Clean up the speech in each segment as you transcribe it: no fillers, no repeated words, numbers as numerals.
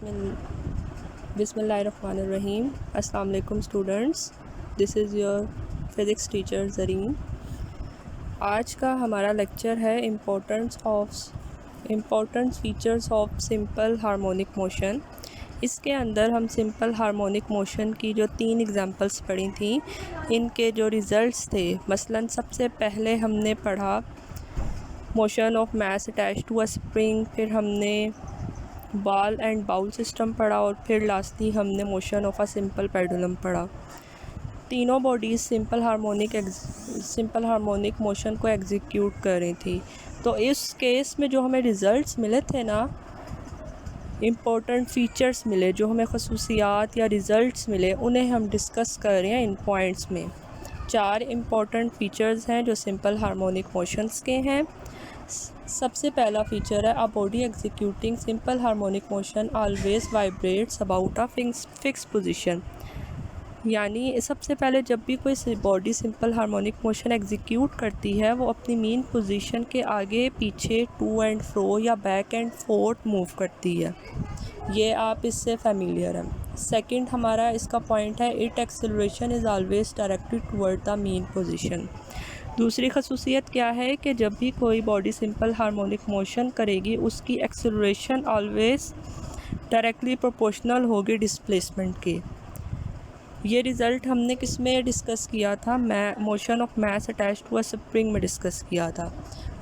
बिस्मिल्लाहिर्रहमानिर्रहीम। अस्सलाम वालेकुम students, this is your physics teacher Zareen. आज का हमारा लेक्चर है important features of simple harmonic motion. इसके अंदर हम सिंपल हार्मोनिक मोशन की जो 3 एग्जांपल्स पढ़ी थी, इनके जो रिज़ल्ट्स थे, मसलन सबसे पहले हमने पढ़ा motion of mass attach to a spring, फिर हमने बॉल एंड बाउल सिस्टम पढ़ा और फिर लास्टली हमने motion of a simple pendulum पढ़ा। तीनों बॉडीज़ सिंपल हार्मोनिक मोशन को एग्जीक्यूट कर रही थी। तो इस केस में जो हमें रिज़ल्ट्स मिले थे ना, इम्पोर्टेंट फ़ीचर्स मिले, जो हमें खसूसियात या रिज़ल्ट्स मिले, उन्हें हम डिस्कस कर रहे हैं इन पॉइंट्स में। 4 इम्पोर्टेंट फ़ीचर्स हैं जो सिंपल हार्मोनिक मोशंस के हैं। सबसे पहला फ़ीचर है a body executing simple harmonic motion always vibrates about a fix position. यानी सबसे पहले जब भी कोई body simple harmonic motion execute करती है, वो अपनी मेन पोजीशन के आगे पीछे टू एंड फ्रो या बैक एंड फोर्थ मूव करती है। ये आप इससे फेमिलियर हैं। सेकंड हमारा इसका पॉइंट है it acceleration is always directed toward the main position. दूसरी खसूसियत क्या है कि जब भी कोई बॉडी सिंपल हार्मोनिक मोशन करेगी, उसकी एक्सेलरेशन ऑलवेज़ डायरेक्टली प्रोपोर्शनल होगी डिस्प्लेसमेंट के। ये रिज़ल्ट हमने किस में डिस्कस किया था? Motion of mass attach to a spring में डिस्कस किया था।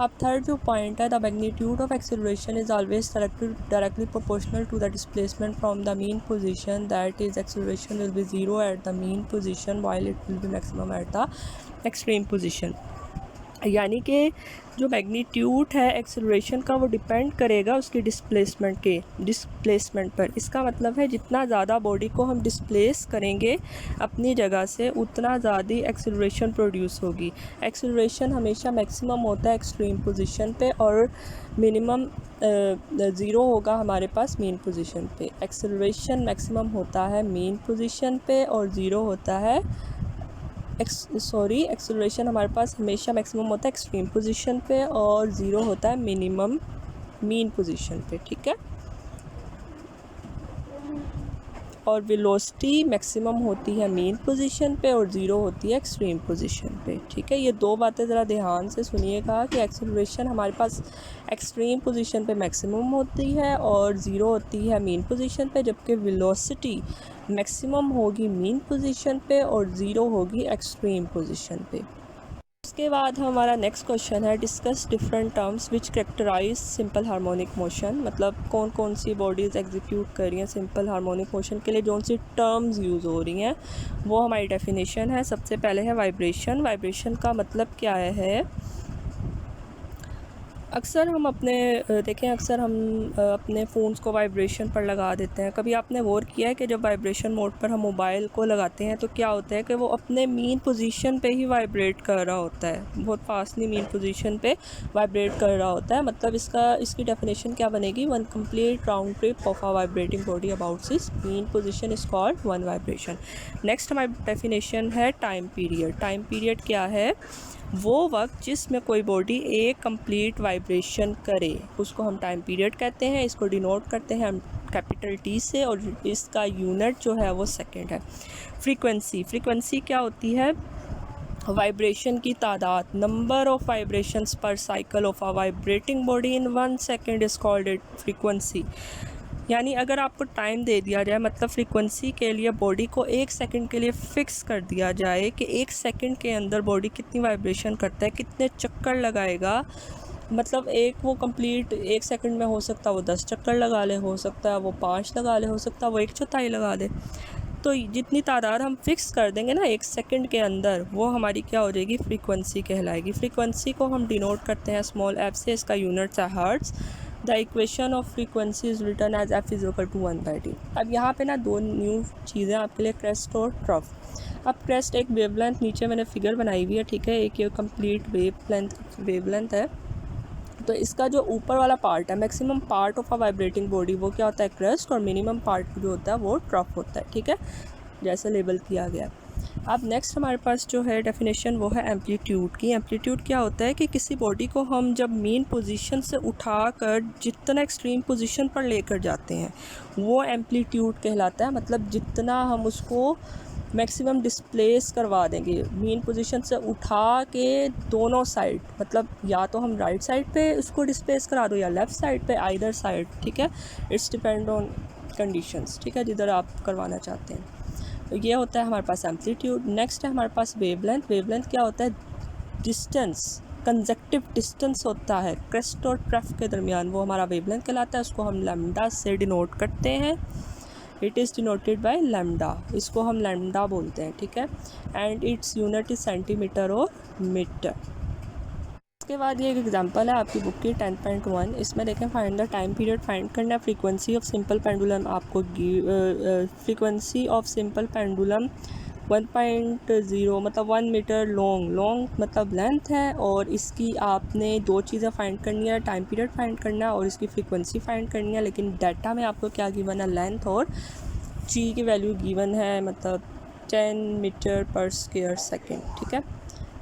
अब थर्ड जो पॉइंट है, the magnitude of acceleration is always directly proportional to the displacement from the mean position, that is acceleration will be zero at the mean position while it will be maximum at the extreme position. यानी कि जो magnitude है acceleration का, वो depend करेगा उसकी displacement पर। इसका मतलब है जितना ज़्यादा बॉडी को हम डिस्प्लेस करेंगे अपनी जगह से, उतना ज़्यादा एक्सेलरेशन प्रोड्यूस होगी। एक्सेलरेशन हमेशा मैक्सिमम होता है एक्सट्रीम पोजीशन पे और मिनिमम ज़ीरो होगा हमारे पास मेन पोजीशन पे। एक्सेलरेशन मैक्सिमम होता है मेन पोजीशन पे और ज़ीरो होता है एक्सेलरेशन हमारे पास हमेशा मैक्सिमम होता है एक्सट्रीम पोजीशन पे और ज़ीरो होता है मिनिमम मीन पोजीशन पे। ठीक है। और वेलोसिटी मैक्सिमम होती है मेन पोजीशन पे और ज़ीरो होती है एक्सट्रीम पोजीशन पे। ठीक है। ये दो बातें ज़रा ध्यान से सुनिएगा कि एक्सेलरेशन हमारे पास एक्सट्रीम पोजीशन पे मैक्सिमम होती है और ज़ीरो होती है मेन पोजीशन पे, जबकि वेलोसिटी मैक्सिमम होगी मेन पोजीशन पे और ज़ीरो होगी एक्सट्रीम पोजीशन पे। उसके बाद हमारा नेक्स्ट क्वेश्चन है discuss different terms which characterise simple harmonic motion. मतलब कौन कौन सी बॉडीज़ एग्जीक्यूट कर रही हैं सिंपल हार्मोनिक मोशन के लिए, जो सी टर्म्स यूज़ हो रही हैं, वो हमारी डेफिनेशन है। सबसे पहले है वाइब्रेशन। वाइब्रेशन का मतलब क्या है? अक्सर हम अक्सर हम अपने फ़ोन्स को वाइब्रेशन पर लगा देते हैं। कभी आपने गौर किया है कि जब वाइब्रेशन मोड पर हम मोबाइल को लगाते हैं तो क्या होता है कि वो अपने मेन पोजीशन पे ही वाइब्रेट कर रहा होता है, बहुत फास्टली मेन पोजीशन पे वाइब्रेट कर रहा होता है। मतलब इसकी डेफिनेशन क्या बनेगी? One complete round trip of a vibrating body about it's main position is called one vibration. Next हमारी डेफिनेशन है टाइम पीरियड। टाइम पीरियड क्या है? वो वक्त जिसमें कोई बॉडी एक कंप्लीट वाइब्रेशन करे, उसको हम टाइम पीरियड कहते हैं। इसको डिनोट करते हैं हम कैपिटल टी से और इसका यूनिट जो है वो सेकंड है। फ्रीक्वेंसी क्या होती है? वाइब्रेशन की तादाद, नंबर ऑफ वाइब्रेशंस पर cycle of a vibrating body in 1 second is called it frequency. यानी अगर आपको टाइम दे दिया जाए, मतलब फ्रीक्वेंसी के लिए बॉडी को 1 सेकंड के लिए फ़िक्स कर दिया जाए कि 1 सेकंड के अंदर बॉडी कितनी वाइब्रेशन करता है, कितने चक्कर लगाएगा। मतलब वो कंप्लीट 1 सेकंड में हो सकता है वो 10 चक्कर लगा ले, हो सकता है वो 5 लगा ले, हो सकता है वो 1/4 लगा दे। तो जितनी तादाद हम फ़िक्स कर देंगे ना 1 सेकंड के अंदर, वो हमारी क्या हो जाएगी? फ्रीक्वेंसी कहलाएगी। फ्रीक्वेंसी को हम डिनोट करते हैं स्मॉल f से, इसका यूनिट है hertz. The equation of frequency is written as f is equal to 1/t। अब यहाँ पे ना 2 न्यू चीज़ें आपके लिए, क्रेस्ट और ट्रफ। अब क्रेस्ट एक वेवलेंथ, नीचे मैंने फिगर बनाई हुई है, ठीक है। एक ये कंप्लीट वेवलेंथ है। तो इसका जो ऊपर वाला पार्ट है, maximum part of a vibrating body, वो क्या होता है? क्रेस्ट। और मिनिमम पार्ट जो होता है वो ट्रफ होता है। ठीक है, जैसे लेबल किया गया। अब नेक्स्ट हमारे पास जो है डेफिनेशन वो है एम्पलीट्यूड की। एम्पलीट्यूड क्या होता है कि किसी बॉडी को हम जब मेन पोजीशन से उठाकर जितना एक्सट्रीम पोजीशन पर लेकर जाते हैं वो एम्पलीट्यूड कहलाता है। मतलब जितना हम उसको मैक्सिमम डिस्प्लेस करवा देंगे मेन पोजीशन से उठा के दोनों साइड, मतलब या तो हम राइट साइड पे उसको डिस्प्लेस करा दो या लेफ़्ट साइड पे, आइदर साइड, ठीक है। इट्स डिपेंड ऑन कंडीशंस, ठीक है, जिधर आप करवाना चाहते हैं। तो ये होता है हमारे पास एम्पलीट्यूड। नेक्स्ट है हमारे पास वेवलेंथ। वेवलेंथ क्या होता है? डिस्टेंस, कंजक्टिव डिस्टेंस होता है क्रेस्ट और ट्रफ के दरमियान, वो हमारा वेवलेंथ कहलाता है। उसको हम लैम्डा से डिनोट करते हैं। It is denoted by lambda, इसको हम लैम्डा बोलते हैं, ठीक है। And its unit is centimetre और मीटर। इसके बाद ये एक एग्जांपल है आपकी बुक की 10.1। इसमें देखें find the time period find करना है। फ्रीक्वेंसी ऑफ सिंपल पेंडुलम आपको फ्रीक्वेंसी ऑफ सिंपल पेंडुलम 1.0 मतलब 1 मीटर लॉन्ग मतलब लेंथ है, और इसकी आपने दो चीज़ें फाइंड करनी है, टाइम पीरियड फाइंड करना है और इसकी फ्रीक्वेंसी फाइंड करनी है। लेकिन डाटा में आपको क्या गिवन है? लेंथ और जी की वैल्यू गिवन है, मतलब 10 मीटर पर स्क्वायर सेकेंड, ठीक है।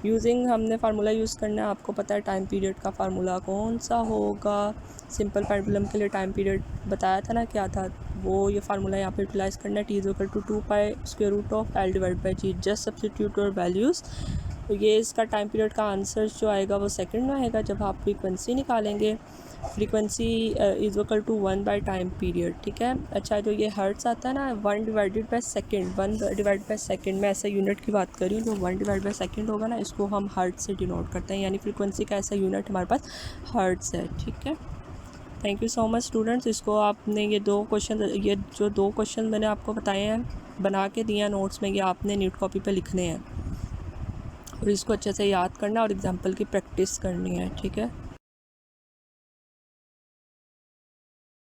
यूजिंग हमने फार्मूला यूज़ करना है। आपको पता है टाइम पीरियड का फार्मूला कौन सा होगा? सिंपल पेंडुलम के लिए टाइम पीरियड बताया था ना, क्या था वो? ये फार्मूला यहाँ पे यूटिलाइज़ करना है। T=2π√L/g। जस्ट सब्सटीट्यूट और वैल्यूज़। तो ये इसका टाइम पीरियड का आंसर जो आएगा वो सेकंड में आएगा जब आप फ्रीक्वेंसी निकालेंगे। फ्रीक्वेंसी =1 बाय टाइम पीरियड, ठीक है। अच्छा, जो ये हर्ट्स आता है ना, 1/सेकेंड, 1/सेकेंड, मैं ऐसा यूनिट की बात कर रही हूँ। जो 1/सेकेंड होगा ना, इसको हम हर्ट्स से डिनोट करते हैं, यानी फ्रीक्वेंसी का ऐसा यूनिट हमारे पास हर्ट्स है, ठीक है। Thank you so much students. इसको आपने ये जो दो क्वेश्चन मैंने आपको बताए हैं बना के दिए हैं नोट्स में, ये आपने नीट कॉपी पे लिखने हैं और इसको अच्छे से याद करना और एग्जाम्पल की प्रैक्टिस करनी है, ठीक है।